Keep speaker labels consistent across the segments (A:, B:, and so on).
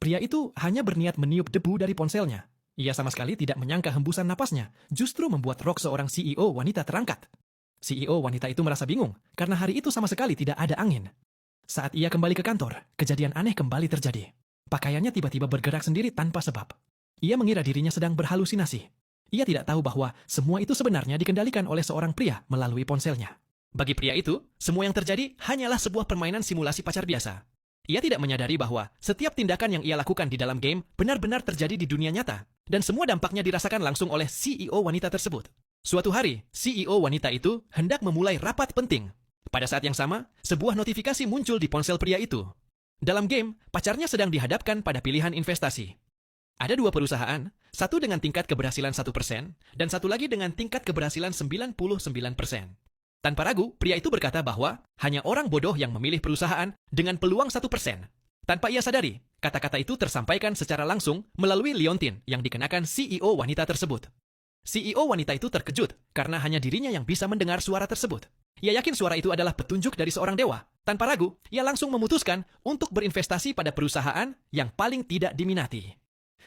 A: Pria itu hanya berniat meniup debu dari ponselnya. Ia sama sekali tidak menyangka hembusan napasnya justru membuat rok seorang CEO wanita terangkat. CEO wanita itu merasa bingung karena hari itu sama sekali tidak ada angin. Saat ia kembali ke kantor, kejadian aneh kembali terjadi. Pakaiannya tiba-tiba bergerak sendiri tanpa sebab. Ia mengira dirinya sedang berhalusinasi. Ia tidak tahu bahwa semua itu sebenarnya dikendalikan oleh seorang pria melalui ponselnya. Bagi pria itu, semua yang terjadi hanyalah sebuah permainan simulasi pacar biasa. Ia tidak menyadari bahwa setiap tindakan yang ia lakukan di dalam game benar-benar terjadi di dunia nyata, dan semua dampaknya dirasakan langsung oleh CEO wanita tersebut. Suatu hari, CEO wanita itu hendak memulai rapat penting. Pada saat yang sama, sebuah notifikasi muncul di ponsel pria itu. Dalam game, pacarnya sedang dihadapkan pada pilihan investasi. Ada dua perusahaan, satu dengan tingkat keberhasilan 1%, dan satu lagi dengan tingkat keberhasilan 99%. Tanpa ragu, pria itu berkata bahwa hanya orang bodoh yang memilih perusahaan dengan peluang 1%. Tanpa ia sadari, kata-kata itu tersampaikan secara langsung melalui liontin yang dikenakan CEO wanita tersebut. CEO wanita itu terkejut karena hanya dirinya yang bisa mendengar suara tersebut. Ia yakin suara itu adalah petunjuk dari seorang dewa. Tanpa ragu, ia langsung memutuskan untuk berinvestasi pada perusahaan yang paling tidak diminati.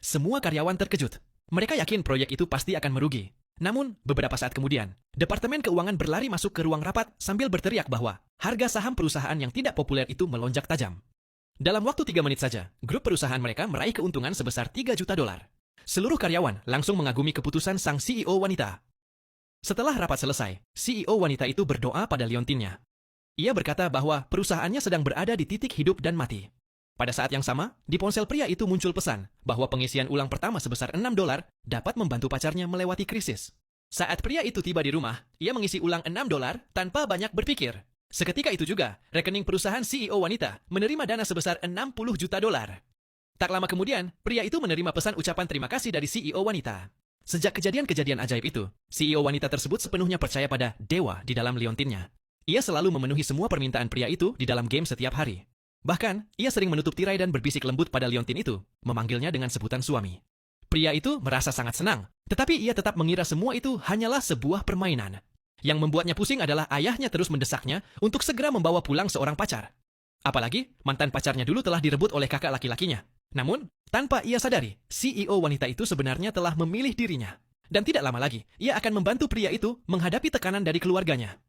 A: Semua karyawan terkejut. Mereka yakin proyek itu pasti akan merugi. Namun, beberapa saat kemudian, Departemen Keuangan berlari masuk ke ruang rapat sambil berteriak bahwa harga saham perusahaan yang tidak populer itu melonjak tajam. Dalam waktu 3 menit saja, grup perusahaan mereka meraih keuntungan sebesar $3 juta. Seluruh karyawan langsung mengagumi keputusan sang CEO wanita. Setelah rapat selesai, CEO wanita itu berdoa pada liontinnya. Ia berkata bahwa perusahaannya sedang berada di titik hidup dan mati. Pada saat yang sama, di ponsel pria itu muncul pesan bahwa pengisian ulang pertama sebesar $6 dapat membantu pacarnya melewati krisis. Saat pria itu tiba di rumah, ia mengisi ulang $6 tanpa banyak berpikir. Seketika itu juga, rekening perusahaan CEO wanita menerima dana sebesar $60 juta. Tak lama kemudian, pria itu menerima pesan ucapan terima kasih dari CEO wanita. Sejak kejadian-kejadian ajaib itu, CEO wanita tersebut sepenuhnya percaya pada dewa di dalam liontinnya. Ia selalu memenuhi semua permintaan pria itu di dalam game setiap hari. Bahkan, ia sering menutup tirai dan berbisik lembut pada liontin itu, memanggilnya dengan sebutan suami. Pria itu merasa sangat senang, tetapi ia tetap mengira semua itu hanyalah sebuah permainan. Yang membuatnya pusing adalah ayahnya terus mendesaknya untuk segera membawa pulang seorang pacar. Apalagi, mantan pacarnya dulu telah direbut oleh kakak laki-lakinya. Namun, tanpa ia sadari, CEO wanita itu sebenarnya telah memilih dirinya. Dan tidak lama lagi, ia akan membantu pria itu menghadapi tekanan dari keluarganya.